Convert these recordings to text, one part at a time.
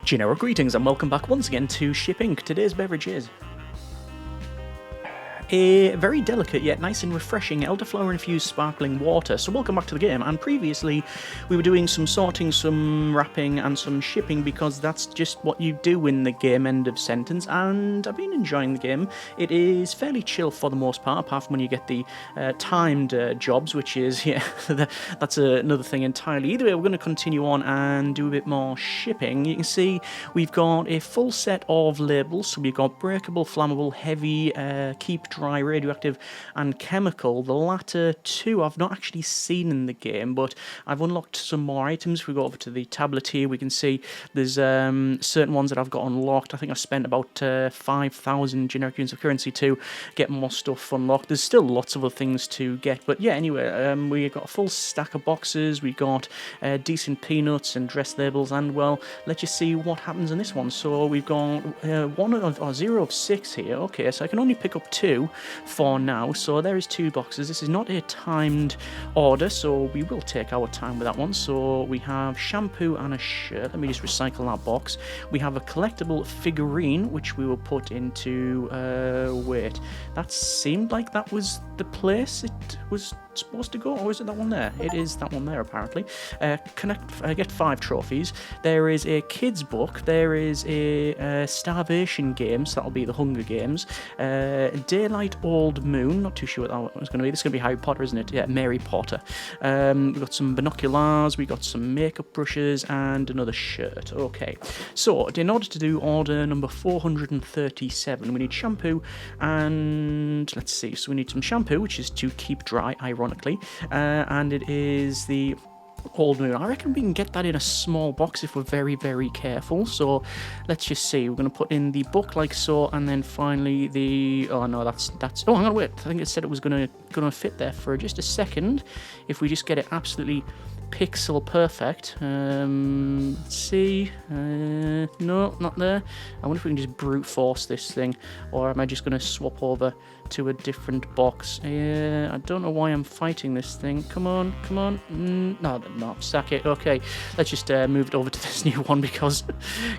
Generic greetings and welcome back once again to Shipping. Today's beverage is a very delicate yet nice and refreshing elderflower infused sparkling water. So welcome back to the game, and previously we were doing some sorting, some wrapping and some shipping because that's just what you do in the game, end of sentence, and I've been enjoying the game. It is fairly chill for the most part, apart from when you get the timed jobs, which is, yeah, that's another thing entirely. Either way, we're going to continue on and do a bit more shipping. You can see we've got a full set of labels, so we've got breakable, flammable, heavy, keep dry, radioactive and chemical. The latter two I've not actually seen in the game, but I've unlocked some more items. If we go over to the tablet here, we can see there's certain ones that I've got unlocked. I think I spent about 5,000 generic units of currency to get more stuff unlocked. There's still lots of other things to get, but yeah, anyway, we got a full stack of boxes. We got decent peanuts and dress labels, and well, let's just see what happens in this one. So we've got 0 of 6 here. Okay, so I can only pick up 2 for now, so there is 2 boxes. This is not a timed order, so we will take our time with that one. So we have shampoo and a shirt. Let me just recycle that box. We have a collectible figurine, which we will put into wait, that seemed like that was the place it was supposed to go, or is it that one there? It is that one there, apparently. Get 5 trophies. There is a kids book. There is a starvation game, so that'll be the Hunger Games. Daylight Old Moon, not too sure what that was going to be. This is going to be Harry Potter, isn't it? Yeah, Mary Potter. We've got some binoculars, we got some makeup brushes, and another shirt. Okay, so in order to do order number 437, we need shampoo, and let's see, so we need some shampoo, which is to keep dry, ironically, and it is the Old Moon. I reckon we can get that in a small box if we're very, very careful. So let's just see. We're going to put in the book like so, and then finally the... Oh no, that's... Oh, hang on, wait. I think it said it was going to fit there for just a second. If we just get it absolutely pixel perfect. Let's see. No, not there. I wonder if we can just brute force this thing, or am I just going to swap over to a different box? I don't know why I'm fighting this thing. Come on, come on. No, sack it. Okay, let's just move it over to this new one because,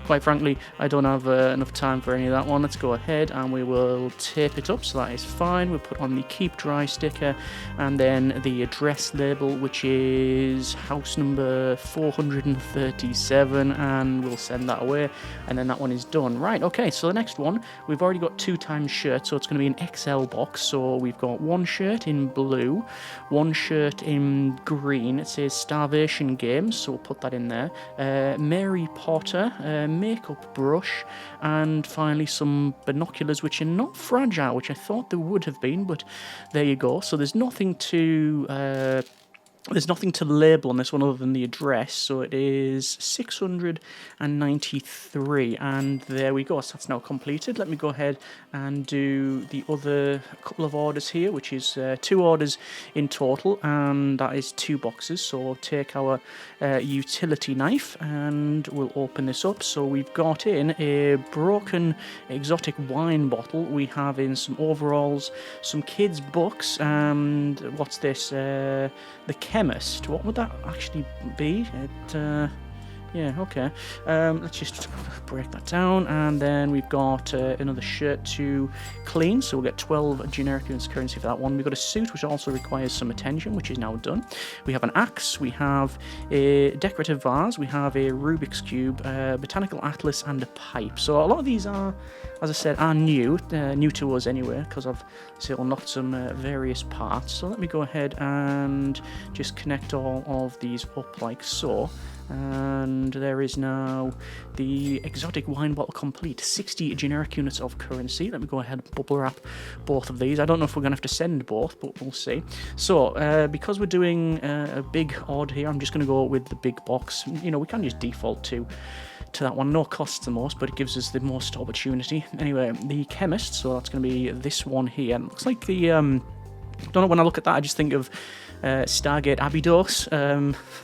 quite frankly, I don't have enough time for any of that one. Let's go ahead and we will tape it up, so that is fine. We'll put on the keep dry sticker and then the address label, which is house number 437, and we'll send that away, and then that one is done. Right, okay, so the next one, we've already got 2 times shirts, so it's going to be an XL box. So we've got 1 shirt in blue, 1 shirt in green. It says starvation games, so we'll put that in there. Mary Potter, makeup brush, and finally some binoculars, which are not fragile, which I thought they would have been, but there you go. So there's nothing to label on this one other than the address, so it is 693, and there we go, so that's now completed. Let me go ahead and do the other couple of orders here, which is 2 orders in total, and that is 2 boxes. So we'll take our utility knife and we'll open this up. So we've got in a broken exotic wine bottle, we have in some overalls, some kids books, and what's this, the chemist. What would that actually be? Yeah, okay. Let's just break that down, and then we've got another shirt to clean, so we'll get 12 generic units of currency for that one. We've got a suit, which also requires some attention, which is now done. We have an axe, we have a decorative vase, we have a Rubik's Cube, botanical atlas, and a pipe. So a lot of these are, as I said, are new to us anyway, because I've unlocked some various parts. So let me go ahead and just connect all of these up like so. And there is now the exotic wine bottle complete. 60 generic units of currency. Let me go ahead and bubble wrap both of these. I don't know if we're going to have to send both, but we'll see. So, because we're doing a big order here, I'm just going to go with the big box. You know, we can just default to that one. No costs the most, but it gives us the most opportunity. Anyway, the chemist, so that's going to be this one here. And it looks like the... don't know, when I look at that, I just think of Stargate Abydos.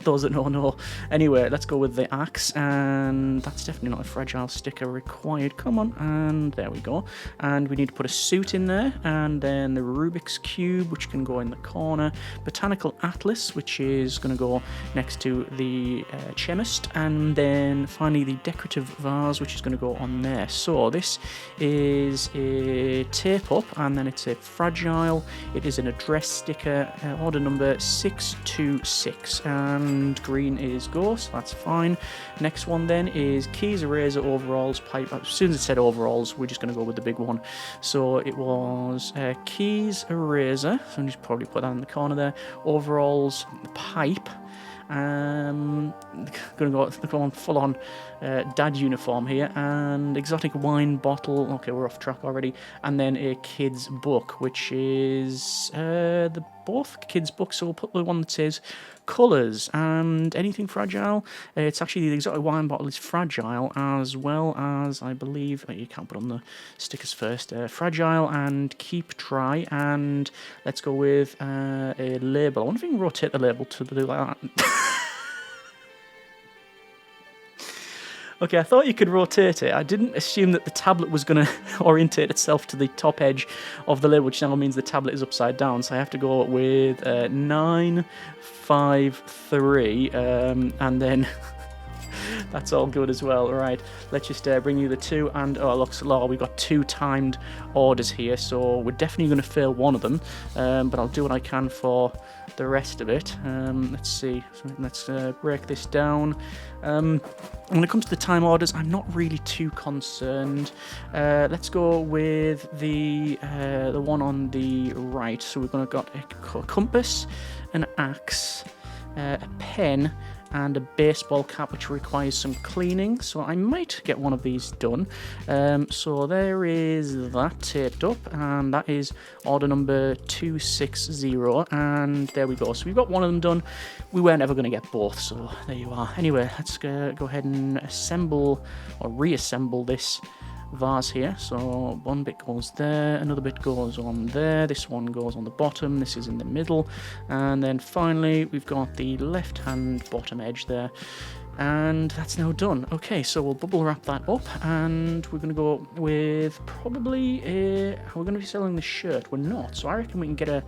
Those that know. Anyway, let's go with the axe, and that's definitely not a fragile sticker required. Come on, and there we go. And we need to put a suit in there, and then the Rubik's Cube, which can go in the corner. Botanical Atlas, which is going to go next to the chemist, and then finally the decorative vase, which is going to go on there. So this is a tape up, and then it's a fragile. It is an address sticker, order number 626, and green is go, so that's fine. Next one then is keys, eraser, overalls, pipe. As soon as it said overalls, we're just going to go with the big one. So it was keys, eraser, so I'm just probably put that in the corner there. Overalls, pipe. Gonna go on full on dad uniform here, and exotic wine bottle. Okay, we're off track already. And then a kid's book, which is the both kids' books. So we'll put the one that says colours and anything fragile. It's actually the exotic wine bottle is fragile, as well as I believe you can't put on the stickers first. Fragile and keep dry, and let's go with a label. I wonder if we can rotate the label to do like that. Okay, I thought you could rotate it. I didn't assume that the tablet was going to orientate itself to the top edge of the lid, which now means the tablet is upside down. So I have to go with 9, 5, 3, and then that's all good as well. Right, let's just bring you the 2, and oh, looks like we've got 2 timed orders here, so we're definitely going to fail one of them, but I'll do what I can for the rest of it. Let's see, so let's break this down. When it comes to the time orders, I'm not really too concerned. Let's go with the one on the right. So we're going to got a compass, an axe, a pen, and a baseball cap, which requires some cleaning, so I might get one of these done. So there is that taped up, and that is order number 260, and there we go. So we've got one of them done. We weren't ever going to get both, so there you are. Anyway, let's go ahead and assemble or reassemble this vase here. So one bit goes there, another bit goes on there, this one goes on the bottom, this is in the middle, and then finally we've got the left hand bottom edge there, and that's now done. Okay, so we'll bubble wrap that up, and we're going to go with probably we're going to be selling the shirt. We're not, so I reckon we can get a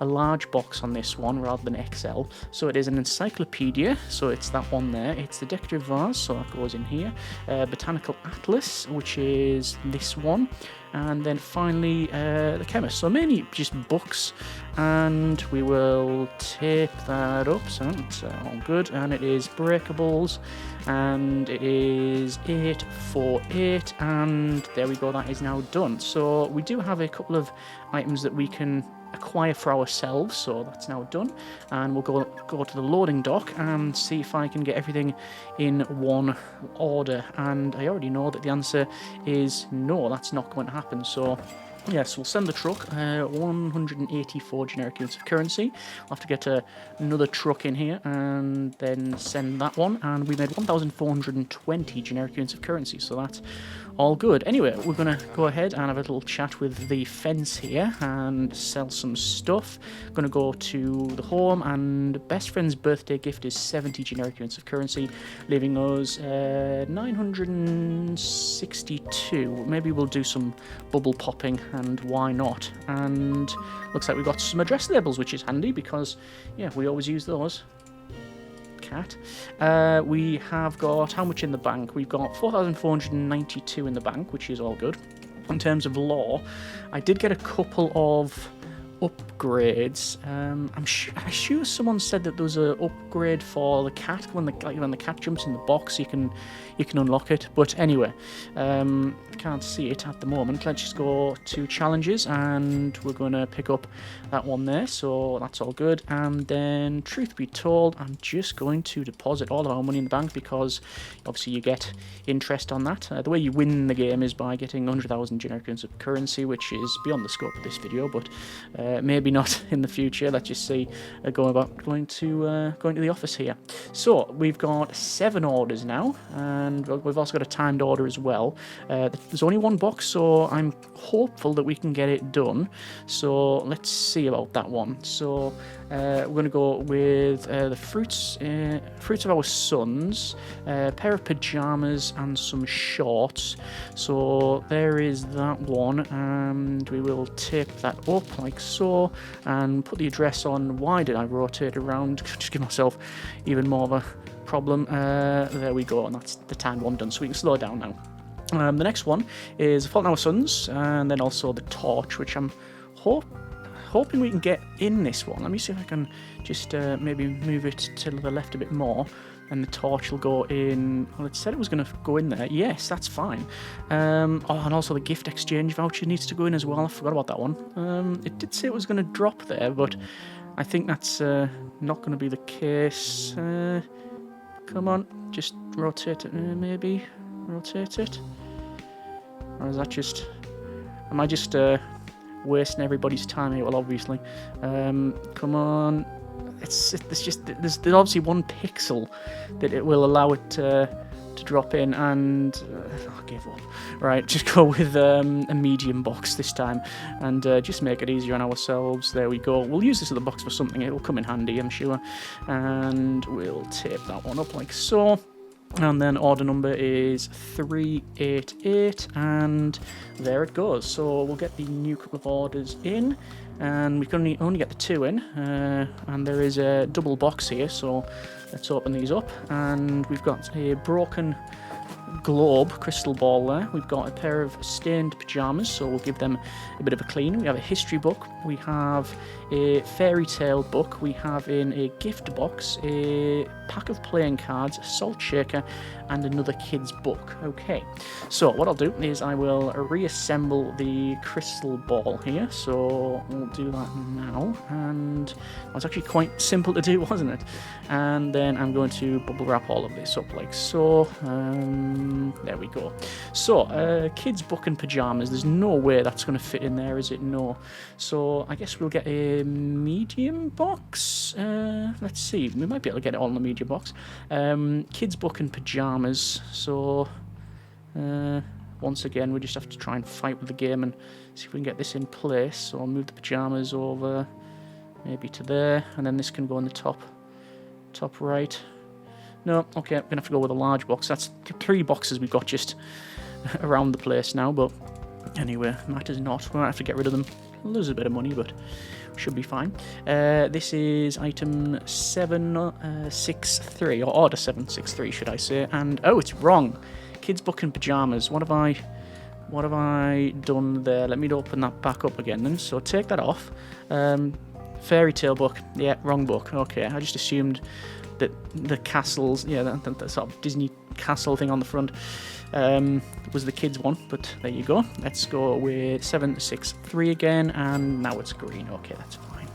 large box on this one rather than XL. So it is an encyclopedia, so it's that one there. It's the decorative vase, so that goes in here. Botanical Atlas, which is this one. And then finally the chemist. So mainly just books, and we will tape that up, so it's all good. And it is breakables, and it is 848, and there we go, that is now done. So we do have a couple of items that we can acquire for ourselves, so that's now done, and we'll go to the loading dock and see if I can get everything in one order. And I already know that the answer is no, that's not going to happen. So yes, we'll send the truck, 184 generic units of currency. We'll have to get another truck in here and then send that one, and we made 1,420 generic units of currency, so that's all good. Anyway, we're going to go ahead and have a little chat with the fence here and sell some stuff. Going to go to the home, and best friend's birthday gift is 70 generic units of currency, leaving us 962. Maybe we'll do some bubble popping, and why not? And looks like we've got some address labels, which is handy because, yeah, we always use those. Cat. We have got how much in the bank? We've got 4,492 in the bank, which is all good. In terms of law, I did get a couple of upgrades. I'm sure someone said that there was an upgrade for the cat when the cat jumps in the box, you can unlock it. But anyway, can't see it at the moment. Let's just go to challenges, and we're going to pick up that one there. So that's all good. And then, truth be told, I'm just going to deposit all of our money in the bank because obviously you get interest on that. The way you win the game is by getting 100,000 generic units of currency, which is beyond the scope of this video, but Maybe not in the future. Let's just see. Going to the office here. So we've got 7 orders now, and we've also got a timed order as well. There's only 1 box, so I'm hopeful that we can get it done. So let's see about that one. So we're going to go with the fruits of our sons, a pair of pajamas, and some shorts. So there is that one, and we will tape that up like so, and put the address on. Why did I rotate around? Just give myself even more of a problem. There we go, and that's the timed one done, so we can slow down now. The next one is Fault in Our Sons, and then also the torch, which I'm hoping we can get in this one. Let me see if I can just maybe move it to the left a bit more, and the torch will go in. Well, it said it was going to go in there. Yes, that's fine. And also the gift exchange voucher needs to go in as well. I forgot about that one. It did say it was going to drop there, but I think that's not going to be the case. Come on, just rotate it, maybe. Rotate it. Or is that just... Am I just wasting everybody's time here? Well, obviously. Come on. There's obviously 1 pixel that it will allow it to drop in, and I gave up. Right, just go with a medium box this time, and just make it easier on ourselves. There we go. We'll use this other box for something. It will come in handy, I'm sure. And we'll tape that one up like so. And then order number is 388, and there it goes. So we'll get the new couple of orders in, and we can only get the 2 in, and there is a double box here, so let's open these up. And we've got a broken globe crystal ball there. We've got a pair of stained pajamas, so we'll give them a bit of a clean. We have a history book, we have a fairy tale book, we have in a gift box a pack of playing cards, a salt shaker, and another kid's book. Okay, so what I'll do is I will reassemble the crystal ball here, so we'll do that now, and it was actually quite simple to do, wasn't it? And then I'm going to bubble wrap all of this up like so. There we go. So, kids' book and pajamas. There's no way that's going to fit in there, is it? No. So, I guess we'll get a medium box. Let's see. We might be able to get it all in the medium box. Kids' book and pajamas. So, once again, we just have to try and fight with the game and see if we can get this in place. So, I'll move the pajamas over maybe to there, and then this can go in the top right. No, okay, I'm going to have to go with a large box. That's 3 boxes we've got just around the place now, but anyway, matters not. We might have to get rid of them. We'll lose a bit of money, but we should be fine. This is item 763, or order 763, should I say. And, oh, it's wrong. Kids' book and pajamas. What have I done there? Let me open that back up again then. So take that off. Fairy tale book. Yeah, wrong book. Okay, I just assumed that the castles, yeah, that sort of Disney castle thing on the front was the kids' one, but there you go. Let's go with 763 again, and now it's green. Okay, that's fine.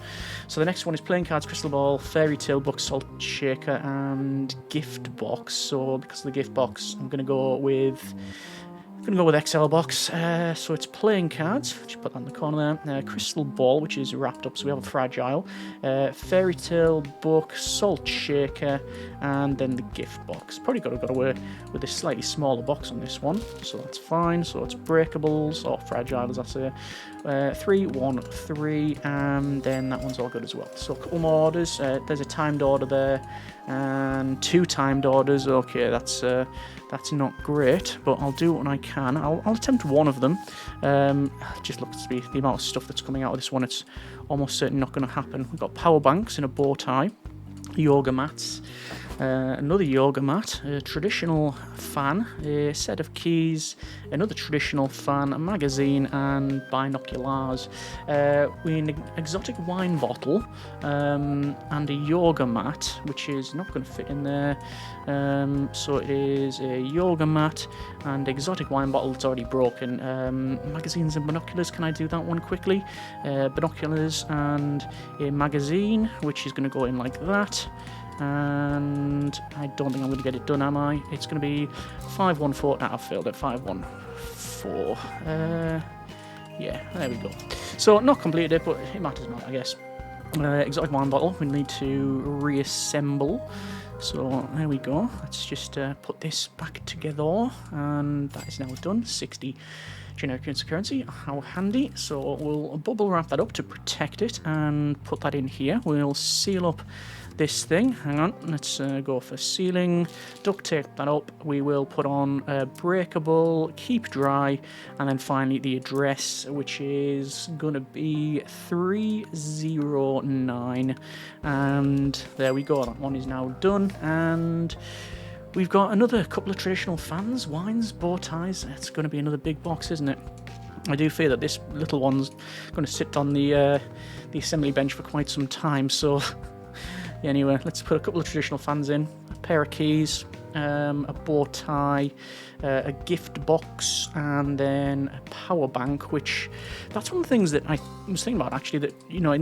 So the next one is playing cards, crystal ball, fairy tale book, salt shaker, and gift box. So because of the gift box, I'm going to go with XL box. So it's playing cards, just put that in the corner there. Crystal ball, which is wrapped up, so we have a fragile. Fairy tale book, salt shaker, and then the gift box. Probably got away with a slightly smaller box on this one, so that's fine. So it's breakables, or fragile as I say. 313, and then that one's all good as well. So a couple more orders. There's a timed order there, and 2 timed orders. Okay, that's not great, but I'll do what I can. I'll attempt one of them. Just looks to be the amount of stuff that's coming out of this one. It's almost certainly not going to happen. We've got power banks in a bow tie, yoga mats, another yoga mat, a traditional fan, a set of keys, another traditional fan, a magazine, and binoculars. We need an exotic wine bottle, and a yoga mat, which is not going to fit in there. So it is a yoga mat and exotic wine bottle that's already broken. Magazines and binoculars, can I do that one quickly? Binoculars and a magazine, which is going to go in like that. And I don't think I'm going to get it done, am I? It's going to be 514. I've failed at 514. Yeah, there we go. So, not completed it, but it matters not, I guess. Exotic wine bottle, we need to reassemble. So, there we go. Let's just put this back together, and that is now done. 60 generic units of currency, how handy. So, we'll bubble wrap that up to protect it, and put that in here. We'll seal up this thing. Hang on, let's go for sealing, duct tape that up. We will put on breakable, keep dry, and then finally the address, which is gonna be 309, and there we go. That one is now done, and we've got another couple of traditional fans, wines, bow ties. It's going to be another big box, isn't it? I do fear that this little one's going to sit on the assembly bench for quite some time, so anyway, let's put a couple of traditional fans in, a pair of keys, a bow tie, a gift box, and then a power bank, which that's one of the things that I was thinking about, actually, that, you know,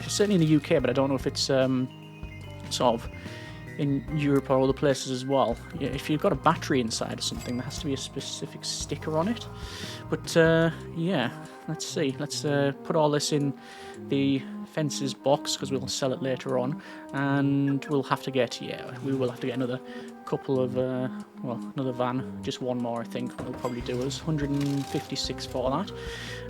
certainly in the UK, but I don't know if it's sort of in Europe or other places as well. Yeah, if you've got a battery inside or something, there has to be a specific sticker on it. But yeah, let's see. Let's put all this in the fences box, because we'll sell it later on, and we'll have to get, we will have to get another couple of, well, another van, just one more I think will probably do us, 156 for that,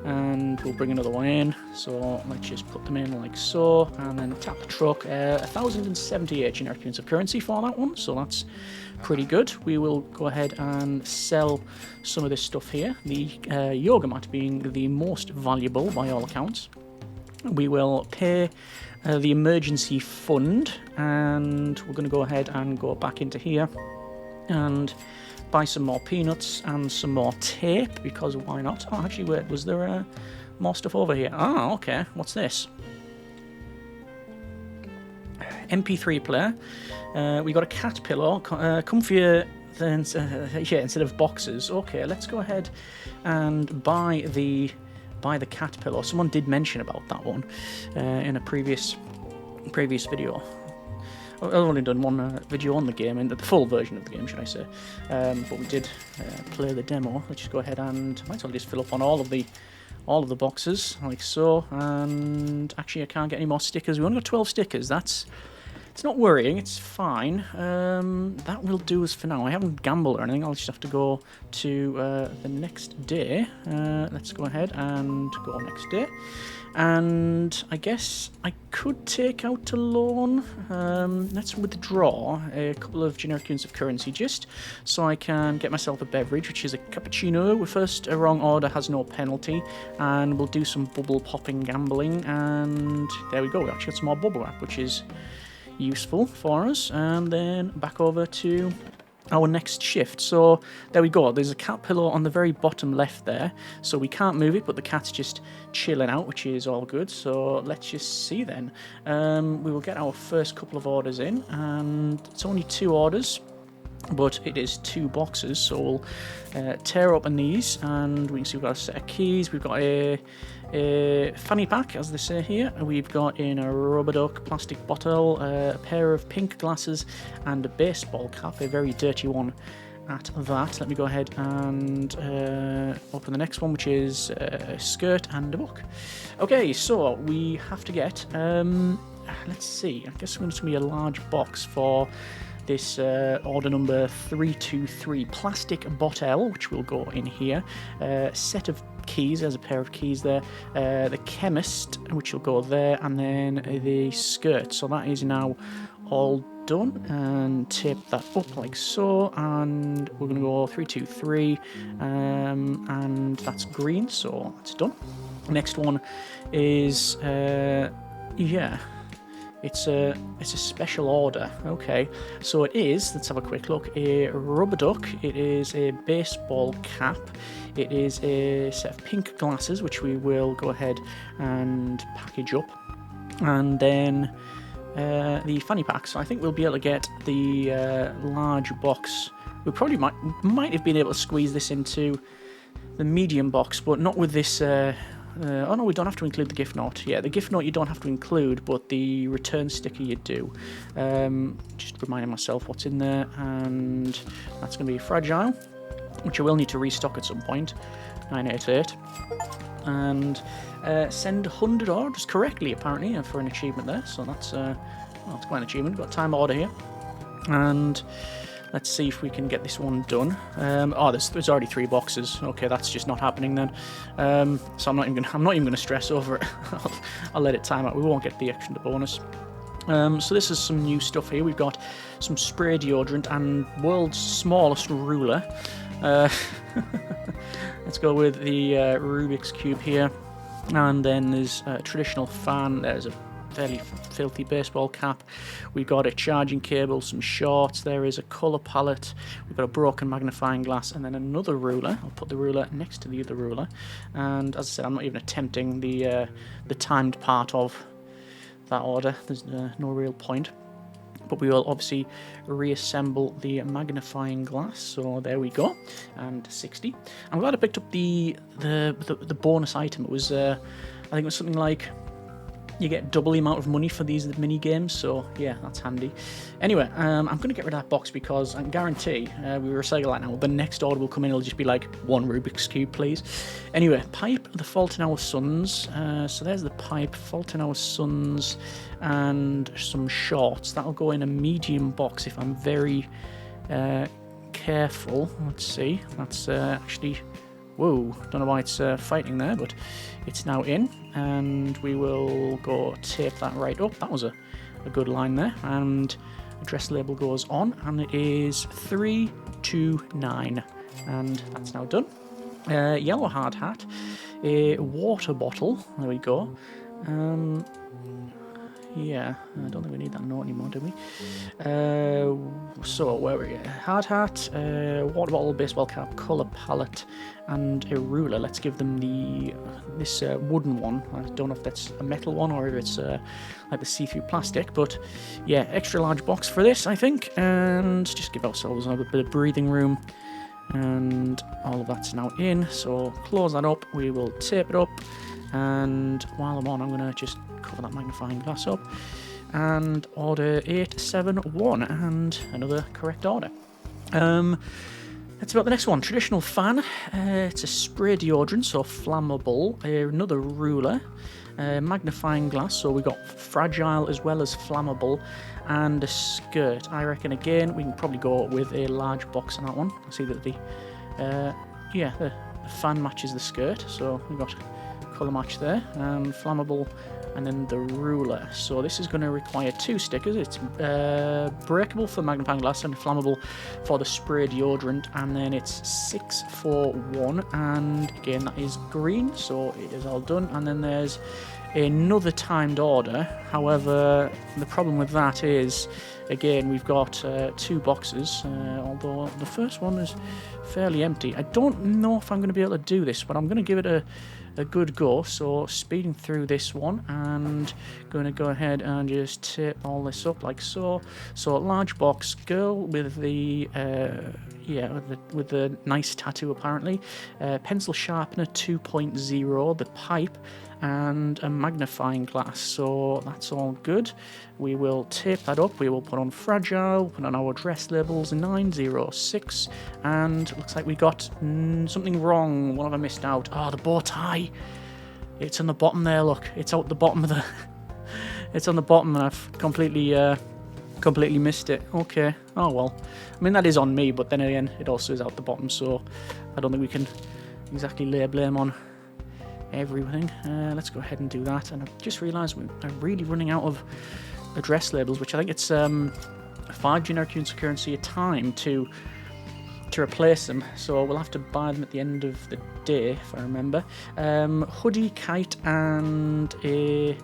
and we'll bring another one in. So let's just put them in like so, and then tap the truck. 1,078 generic units of currency for that one, so that's pretty good. We will go ahead and sell some of this stuff here, the yoga mat being the most valuable by all accounts. We will pay the emergency fund, and we're going to go ahead and go back into here and buy some more peanuts and some more tape, because why not? Oh, actually, wait, was there more stuff over here? Oh, okay. What's this? MP3 player. We got a cat pillow, comfier than yeah, instead of boxes. Okay, let's go ahead and buy the cat pillow. Someone did mention about that one in a previous video. I've only done one video on the game, and the full version of the game, should I say. But we did play the demo. Let's just go ahead and might as well just fill up on all of the boxes like so. And actually, I can't get any more stickers. We only got 12 stickers. It's not worrying, it's fine. That will do us for now. I haven't gambled or anything, I'll just have to go to the next day. Let's go ahead and go next day. And I guess I could take out a loan. Let's withdraw a couple of generic units of currency just so I can get myself a beverage, which is a cappuccino. First, a wrong order has no penalty. And we'll do some bubble popping gambling. And there we go, we actually got some more bubble wrap, which is useful for us. And then back over to our next shift. So there we go, there's a cat pillow on the very bottom left there, so we can't move it, but the cat's just chilling out, which is all good. So let's just see then. We will get our first couple of orders in, and it's only 2 orders, but it is 2 boxes, so we'll tear open these, and we can see we've got a set of keys, we've got a fanny pack, as they say here, we've got in a rubber duck plastic bottle, a pair of pink glasses, and a baseball cap, a very dirty one at that. Let me go ahead and open the next one, which is a skirt and a book. Okay, so we have to get, let's see, I guess it's going to be a large box for this order number 323, plastic bottle, which will go in here, set of keys, there's a pair of keys there, the chemist, which will go there, and then the skirt. So that is now all done, and tape that up like so, and we're going to go 323, and that's green, so that's done. Next one is, yeah, it's a special order. Okay, so it is, let's have a quick look, a rubber duck, it is a baseball cap, it is a set of pink glasses, which we will go ahead and package up, and then the fanny pack. So I think we'll be able to get the large box. We probably might have been able to squeeze this into the medium box, but not with this. Oh no, we don't have to include the gift note. Yeah, the gift note you don't have to include, but the return sticker you do. Just reminding myself what's in there, and that's going to be fragile, which I will need to restock at some point. 988. and send 100 orders correctly, apparently, for an achievement there. So that's quite an achievement. We've got a time order here, and let's see if we can get this one done. There's already 3 boxes. Okay, that's just not happening then. So I'm not even gonna stress over it. I'll let it time out. We won't get the extra bonus. So this is some new stuff here. We've got some spray deodorant and world's smallest ruler. Let's go with the Rubik's Cube here. And then there's a traditional fan. There's a fairly filthy baseball cap. We've got a charging cable, some shorts. There is a colour palette. We've got a broken magnifying glass, and then another ruler. I'll put the ruler next to the other ruler. And as I said, I'm not even attempting the timed part of that order. There's no real point. But we will obviously reassemble the magnifying glass. So there we go, and 60. I'm glad I picked up the bonus item. It was I think it was something like you get double the amount of money for these mini games. So yeah, that's handy. Anyway, I'm going to get rid of that box because I can guarantee we recycle that now. The next order will come in. It'll just be like 1 Rubik's Cube, please. Anyway, pipe, the Fault in Our Sons. So there's the pipe, Fault in Our Sons, and some shorts. That'll go in a medium box if I'm very careful. Let's see. That's actually... Whoa, don't know why it's fighting there, but it's now in, and we will go tape that right up. That was a good line there, and address label goes on, and it is 329, and that's now done. Yellow hard hat, a water bottle, there we go. Yeah, I don't think we need that note anymore, do we? So, where are we? Hard hat, water bottle, baseball cap, colour palette, and a ruler. Let's give them this wooden one. I don't know if that's a metal one or if it's like the see-through plastic, but yeah, extra large box for this, I think, and just give ourselves a bit of breathing room. And all of that's now in, so close that up. We will tape it up, and while I'm on, I'm going to just cover that magnifying glass up and order 871, and another correct order. That's about the next one. Traditional fan. It's a spray deodorant, so flammable. Another ruler. Magnifying glass, so we got fragile as well as flammable, and a skirt. I reckon again we can probably go with a large box on that one. I see that the fan matches the skirt, so we've got colour match there, and flammable, and then the ruler. So this is going to require 2 stickers. It's breakable for the magnifying glass and flammable for the spray deodorant, and then it's 641, and again that is green, so it is all done. And then there's another timed order. However, the problem with that is, again, we've got 2 boxes, although the first one is fairly empty. I don't know if I'm going to be able to do this, but I'm going to give it a good go. So speeding through this one, and going to go ahead and just tape all this up like so. So large box, girl with the with the nice tattoo apparently, pencil sharpener 2.0, the pipe, and a magnifying glass. So that's all good. We will tape that up. We will put on fragile, put on our address labels 906, and looks like we got something wrong. What have I missed out? Oh, the bow tie. It's on the bottom there. Look, it's out the bottom of the. It's on the bottom, and I've completely missed it. Okay. Oh well. I mean, that is on me, but then again, it also is out the bottom, so I don't think we can exactly lay blame on everything. Let's go ahead and do that. And I've just realised we're really running out of address labels, which I think it's 5 generic units of currency a time to replace them, so we'll have to buy them at the end of the day, if I remember. Hoodie, kite, and a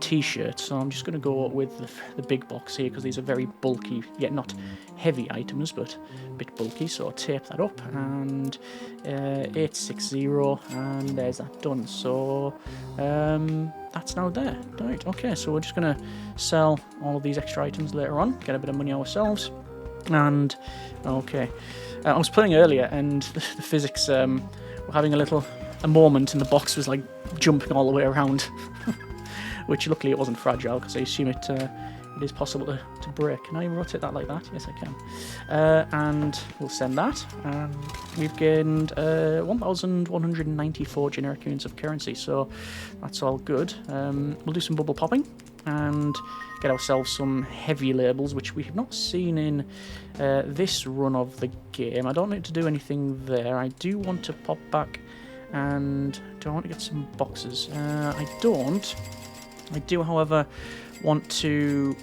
t-shirt. So I'm just going to go with the big box here, because these are very bulky, yet not heavy items, but a bit bulky. So I'll tape that up, and 860, and there's that done. So that's now there. Right, okay, so we're just going to sell all of these extra items later on, get a bit of money ourselves. And okay, I was playing earlier, and the physics were having a moment, and the box was like jumping all the way around. Which luckily it wasn't fragile, because I assume it it is possible to break. Can I rotate that like that? Yes, I can. And we'll send that. And we've gained 1,194 generic units of currency, so that's all good. We'll do some bubble popping and get ourselves some heavy labels, which we have not seen in this run of the game. I don't need to do anything there. I do want to pop back, and do I want to get some boxes? I don't. I do, however, want to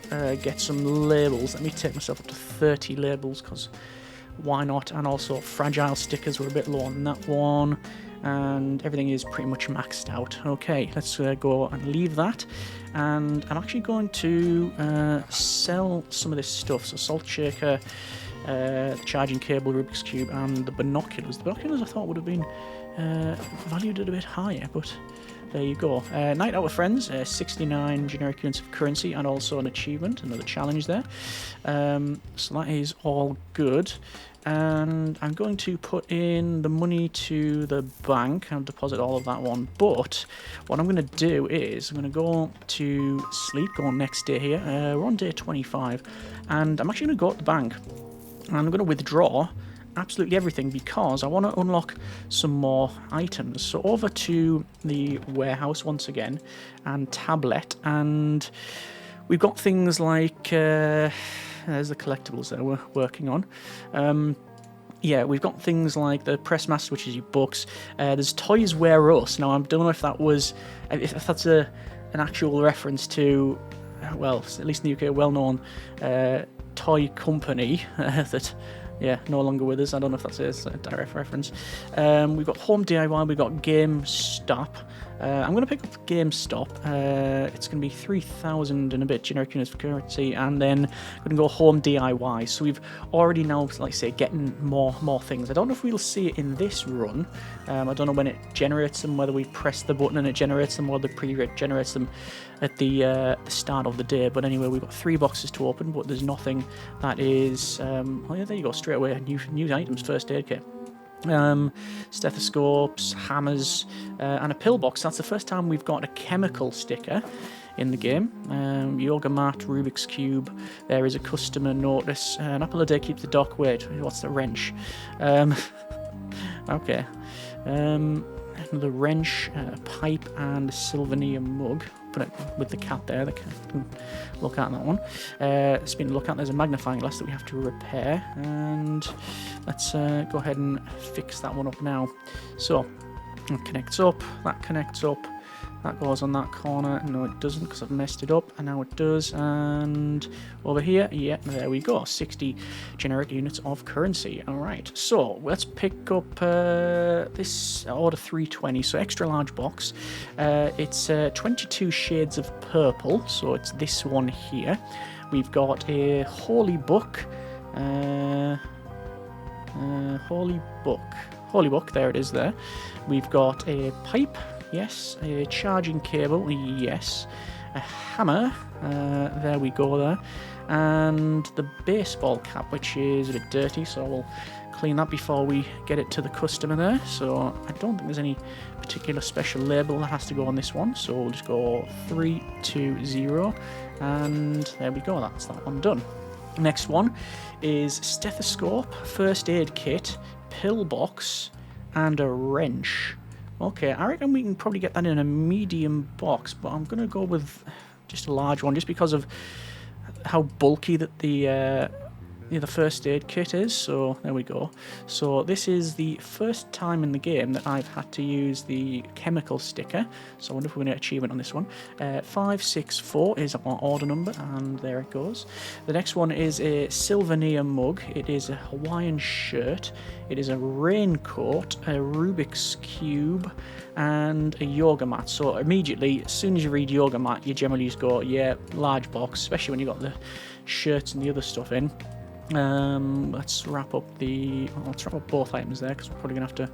get some labels. Let me take myself up to 30 labels, because why not? And also fragile stickers, we're a bit low on that one, and everything is pretty much maxed out. Okay, let's go and leave that. And I'm actually going to sell some of this stuff. So salt shaker, charging cable, Rubik's Cube, and the binoculars. The binoculars I thought would have been valued at a bit higher, but there you go. Night out with friends, 69 generic units of currency, and also an achievement, another challenge there. So that is all good. And I'm going to put in the money to the bank and deposit all of that one. But what I'm going to do is I'm going to go to sleep, go on next day here. We're on day 25, and I'm actually going to go to the bank and I'm going to withdraw absolutely everything, because I want to unlock some more items. So over to the warehouse once again, and tablet, and we've got things like there's the collectibles that we're working on. Yeah, we've got things like the Pressmaster, which is your books. There's Toys Wear Us. Now I don't know if that's an actual reference to, well, at least in the UK, a well-known toy company that, yeah, no longer with us. I don't know if that's a direct reference. We've got Home DIY, we've got GameStop. I'm going to pick up GameStop. It's going to be 3,000 and a bit generic units of currency, and then I'm going to go Home DIY. So we've already now, like I say, getting more things. I don't know if we'll see it in this run. I don't know when it generates them, whether we press the button and it generates them, or the pre-generates them at the start of the day. But anyway, we've got 3 boxes to open, but there's nothing that is... oh yeah, there you go, straight away, new items, first aid kit. Stethoscopes, hammers, and a pillbox. That's the first time we've got a chemical sticker in the game. Yoga mat, Rubik's Cube. There is a customer notice. An apple a day keeps the dock. Wait, what's the wrench? Okay. Another wrench, a pipe, and a Sylvania mug. Put it with the cat there. The cat can look at that one. Speaking of look at, there's a magnifying glass that we have to repair, and let's go ahead and fix that one up now. So that connects up. That goes on that corner. No, it doesn't, because I've messed it up, and now it does. And over here, yeah, there we go. 60 generic units of currency. All right, so let's pick up this order 320. So extra large box. It's 22 shades of purple. So it's this one here. We've got a holy book. Holy book. There it is. There. We've got a pipe. Yes, a charging cable, yes, a hammer, there we go there, and the baseball cap, which is a bit dirty, so we'll clean that before we get it to the customer there. So I don't think there's any particular special label that has to go on this one, so we'll just go 320, and there we go, that's that one done. Next one is stethoscope, first aid kit, pillbox, and a wrench. Okay, I reckon we can probably get that in a medium box, but I'm going to go with just a large one, just because of how bulky that the first aid kit is. So there we go. So this is the first time in the game that I've had to use the chemical sticker. So I wonder if we're going to get achievement on this one. 564 is our order number, and there it goes. The next one is a Sylvania mug. It is a Hawaiian shirt. It is a raincoat, a Rubik's Cube, and a yoga mat. So immediately, as soon as you read yoga mat, you generally just go, yeah, large box, especially when you've got the shirts and the other stuff in. Let's wrap up both items there, because we're probably gonna have to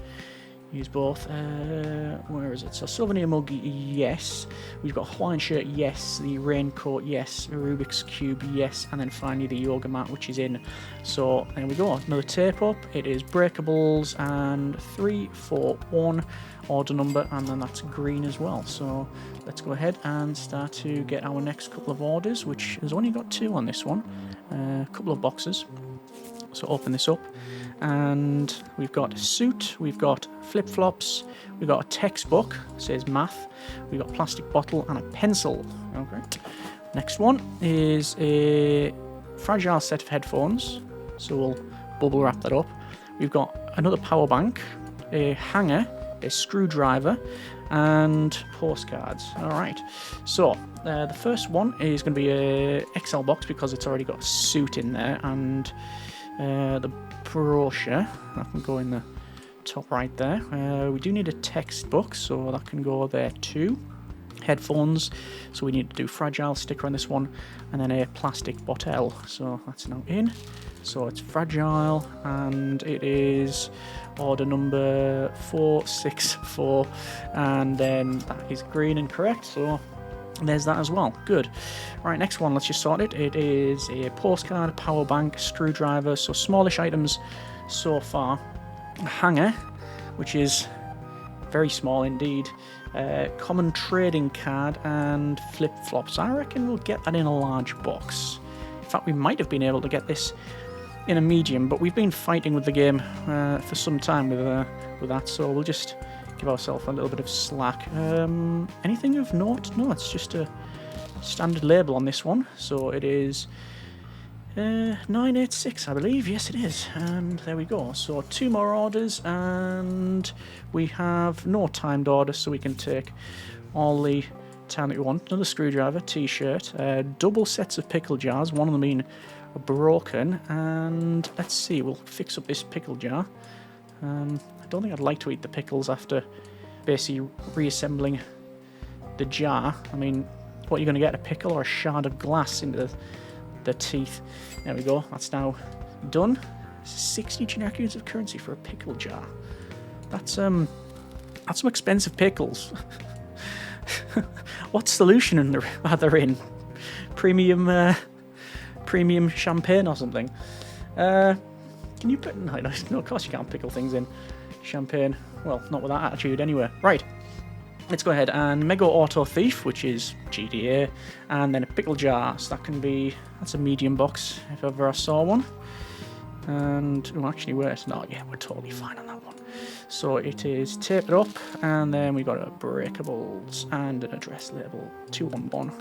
Use both. Where is it? So souvenir mug, yes. We've got Hawaiian shirt, yes. The raincoat, yes. Rubik's cube, yes. And then finally the yoga mat, which is in. So there we go. Another tape up. It is breakables and 341 order number, and then that's green as well. So let's go ahead and start to get our next couple of orders, which has only got 2 on this one. A couple of boxes. So open this up, and we've got a suit, we've got flip-flops, we've got a textbook, says math, we've got a plastic bottle and a pencil. Okay. Next one is a fragile set of headphones, so we'll bubble wrap that up. We've got another power bank, a hanger, a screwdriver, and postcards. Alright, so the first one is going to be a XL box because it's already got a suit in there, and the brochure that can go in the top right there. We do need a textbook, so that can go there too. Headphones, so we need to do fragile sticker on this one, and then a plastic bottle, so that's now in. So it's fragile, and it is order number 464, and then that is green and correct, so there's that as well. Good. Right, next one, let's just sort it. It is a postcard, a power bank, screwdriver, so smallish items so far. A hanger, which is very small indeed. Common trading card and flip-flops. I reckon we'll get that in a large box. In fact, we might have been able to get this in a medium, but we've been fighting with the game for some time with that, so we'll just give ourselves a little bit of slack. Anything of note? No, it's just a standard label on this one. So it is 986, I believe. Yes, it is. And there we go. So 2 more orders, and we have no timed orders, so we can take all the time that we want. Another screwdriver, t-shirt, double sets of pickle jars, one of them being broken, and let's see, we'll fix up this pickle jar. I don't think I'd like to eat the pickles after basically reassembling the jar. I mean, what are you going to get, a pickle or a shard of glass into the teeth? There we go, that's now done. 60 generic units of currency for a pickle jar. That's some expensive pickles. What solution are they in? Premium champagne or something? Can you put... No, of course you can't pickle things in champagne. Well, not with that attitude anyway. Right, let's go ahead and Mega Auto Thief, which is GDA, and then a pickle jar. So that can be... That's a medium box, if ever I saw one. And... Oh, actually, wait. No, yeah, we're totally fine on that one. So it is taped up, and then we got a breakables and an address label 211.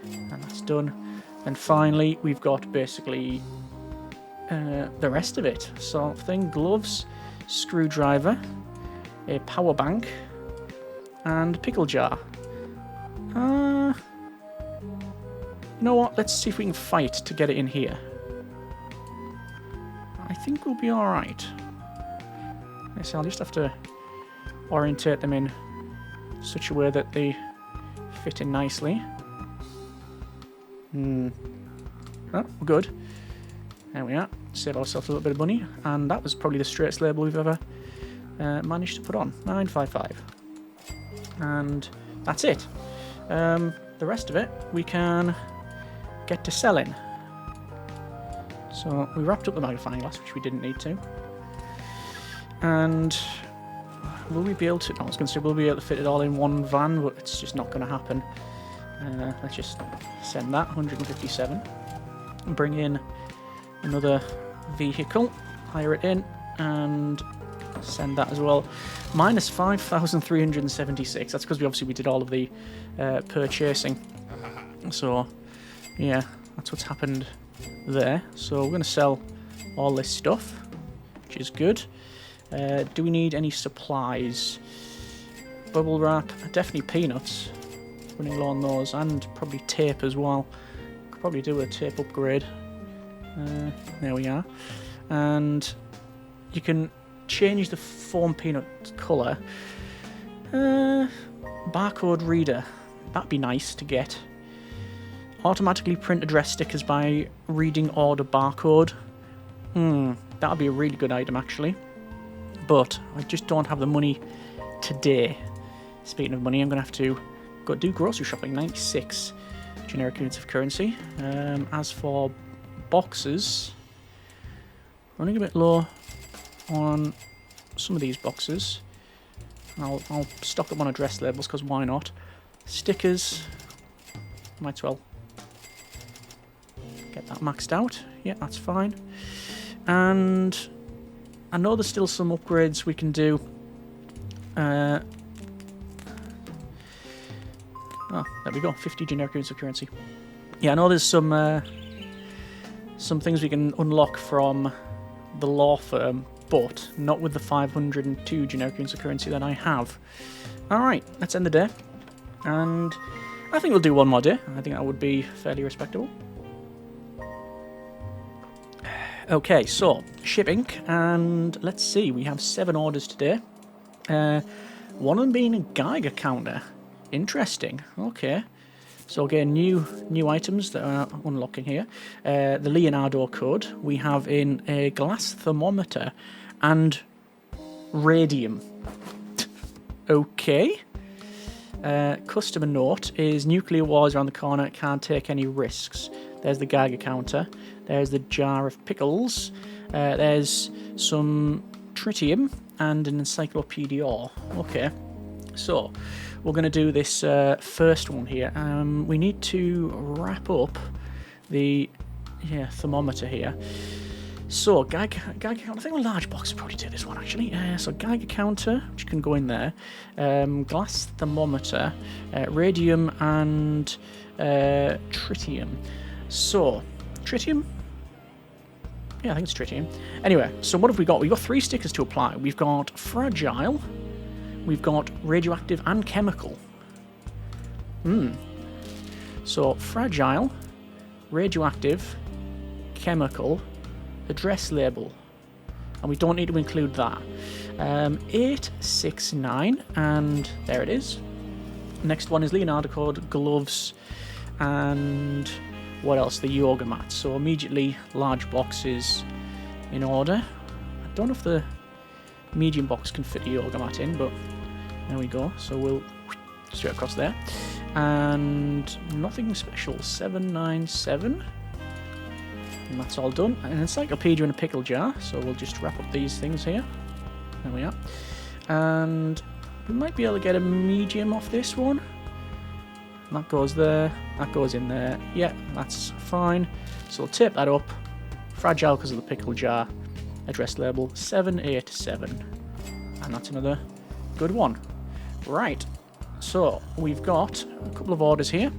And that's done. And finally, we've got basically the rest of it. So thing, gloves, screwdriver, a power bank, and pickle jar. You know what? Let's see if we can fight to get it in here. I think we'll be alright. So I'll just have to orientate them in such a way that they fit in nicely. Oh, good. There we are. Save ourselves a little bit of money, and that was probably the straightest label we've ever managed to put on. 955. And that's it. The rest of it we can get to selling. So we wrapped up the magnifying glass, which we didn't need to. And will we be able to... I was going to say, will we be able to fit it all in one van, but it's just not going to happen. Let's just send that, 157. Bring in another vehicle, hire it in, and send that as well. Minus 5,376. That's because we did all of the purchasing. So, yeah, that's what's happened there. So we're going to sell all this stuff, which is good. Do we need any supplies? Bubble wrap, definitely peanuts. Running low on those, and probably tape as well. Could probably do a tape upgrade. There we are. And you can change the foam peanut colour. Barcode reader. That'd be nice to get. Automatically print address stickers by reading order barcode. That'd be a really good item, actually. but I just don't have the money today. Speaking of money, I'm going to have to go do grocery shopping. 96 generic units of currency. As for boxes, running a bit low on some of these boxes. I'll stock up on address labels, because why not? Stickers, might as well get that maxed out. Yeah, that's fine. And I know there's still some upgrades we can do. Oh, there we go, 50 generic units of currency. Yeah, I know there's some things we can unlock from the law firm, but not with the 502 generic units of currency that I have. Alright, let's end the day. And I think we'll do one more day. I think that would be fairly respectable. Okay, so shipping, and let's see, we have 7 orders today. One of them being a Geiger counter. Interesting. Okay. So again, new items that are unlocking here. The Leonardo code. We have in a glass thermometer and radium. Okay. Customer note is nuclear wars around the corner, can't take any risks. There's the Geiger counter. There's the jar of pickles. There's some tritium and an encyclopedia. Okay. So we're going to do this first one here. We need to wrap up the thermometer here. So Geiger counter. I think a large box would probably do this one actually. So Geiger counter, which can go in there. Glass thermometer, radium and tritium. So tritium. Yeah, I think it's tritium. Anyway, so what have we got? We've got 3 stickers to apply. We've got fragile. We've got radioactive and chemical. So fragile, radioactive, chemical, address label. And we don't need to include that. 869, and there it is. Next one is Leonardo code, gloves, and what else? The yoga mat. So immediately large boxes in order. I don't know if the medium box can fit a yoga mat in, but there we go. So we'll straight across there. And nothing special. 797. And that's all done. An encyclopedia and a pickle jar. So we'll just wrap up these things here. There we are. And we might be able to get a medium off this one. That goes there. That goes in there. Yeah, that's fine. So we'll tape that up. Fragile because of the pickle jar. Address label 787. And that's another good one. Right. So we've got a couple of orders here.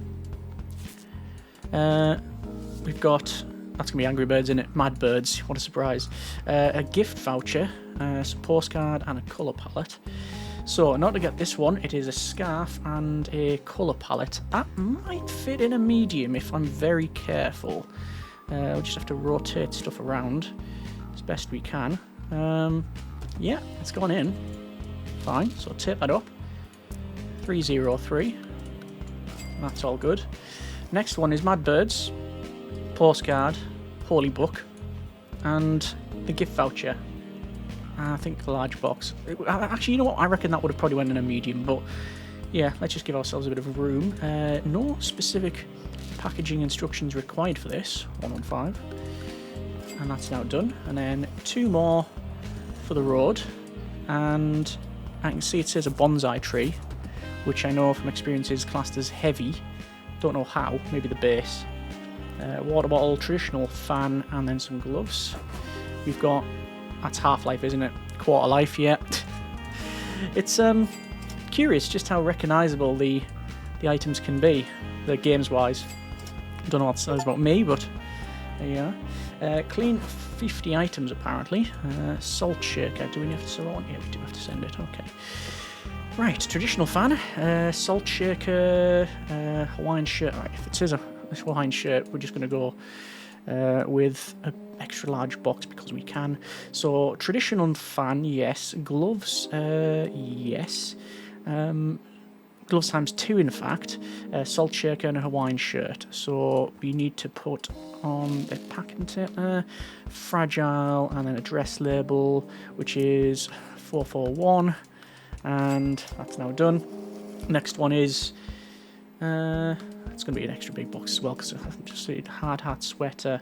We've got, that's going to be Angry Birds, isn't it? Mad Birds. What a surprise. A gift voucher, some postcard, and a colour palette. So, in order to get this one, it is a scarf and a colour palette. That might fit in a medium if I'm very careful. We'll just have to rotate stuff around as best we can. Yeah, it's gone in. Fine, so tape that up. 303. That's all good. Next one is Mad Birds, postcard, holy book, and the gift voucher. I think a large box. Actually, you know what? I reckon that would have probably went in a medium, but yeah, let's just give ourselves a bit of room. No specific packaging instructions required for this. 115. And that's now done. And then 2 more for the road. And I can see it says a bonsai tree, which I know from experience is classed as heavy. Don't know how. Maybe the base. Water bottle, traditional fan, and then some gloves. We've got... That's Half-Life, isn't it? Quarter life, yeah. It's curious just how recognisable the items can be, the games-wise. Don't know what it says about me, but there you are. Clean 50 items, apparently. Salt shaker. Do we have to sell that one? Yeah, we do have to send it. Okay. Right, traditional fan. Salt shaker. Hawaiian shirt. Right, if it says a Hawaiian shirt, we're just going to go with an extra large box because we can. So traditional fan, yes. Gloves, yes. gloves times 2 in fact, a salt shaker and a Hawaiian shirt. So we need to put on the packing tape there, fragile, and then address label, which is 441, and that's now done. Next one is, it's going to be an extra big box as well, because I'm just saying hard hat sweater,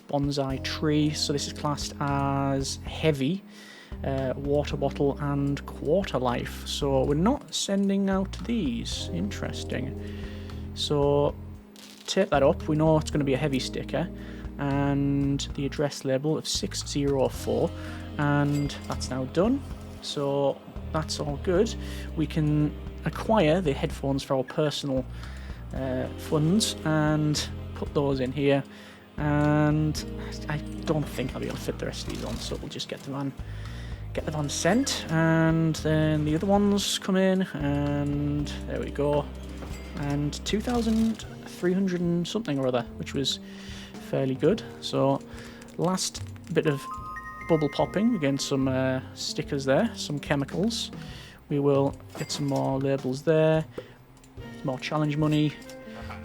bonsai tree, so this is classed as heavy, water bottle and quarter life, so we're not sending out these. Interesting. So tape that up, we know it's going to be a heavy sticker, and the address label of 604, and that's now done, so that's all good. We can acquire the headphones for our personal funds and put those in here, and I don't think I'll be able to fit the rest of these on, so we'll just get the van sent, and then the other ones come in, and there we go, and 2,300 and something or other, which was fairly good. So last bit of bubble popping, again some stickers there, some chemicals. We will get some more labels there, more challenge money,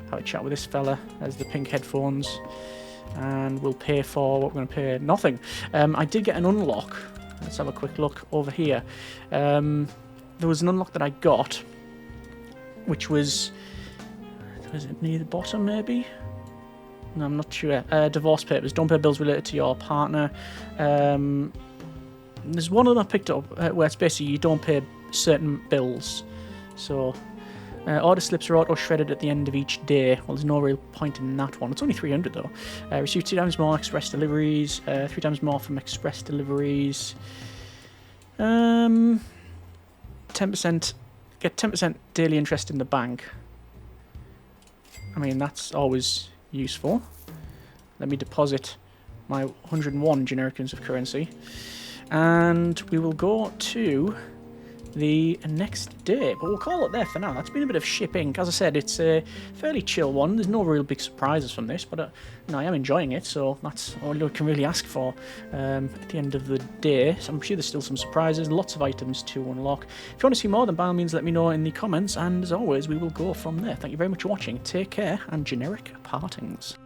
have a chat with this fella, there's the pink headphones, and we'll pay for what we're going to pay. Nothing. I did get an unlock. Let's have a quick look over here. There was an unlock that I got, which was it near the bottom maybe? No, I'm not sure. Divorce papers. Don't pay bills related to your partner. There's one that I picked up where it's basically you don't pay certain bills. So order slips are auto-shredded at the end of each day. Well, there's no real point in that one. It's only 300 though. Receive 2 times more express deliveries, 3 times more from express deliveries. 10%, get 10% daily interest in the bank. I mean, that's always useful. Let me deposit my 101 generic units of currency, and we will go to the next day, but we'll call it there for now. That's been a bit of shipping. As I said, it's a fairly chill one. There's no real big surprises from this, but I am enjoying it, so that's all you can really ask for at the end of the day. So I'm sure there's still some surprises, lots of items to unlock. If you want to see more, then by all means let me know in the comments, and as always, we will go from there. Thank you very much for watching. Take care, and generic partings.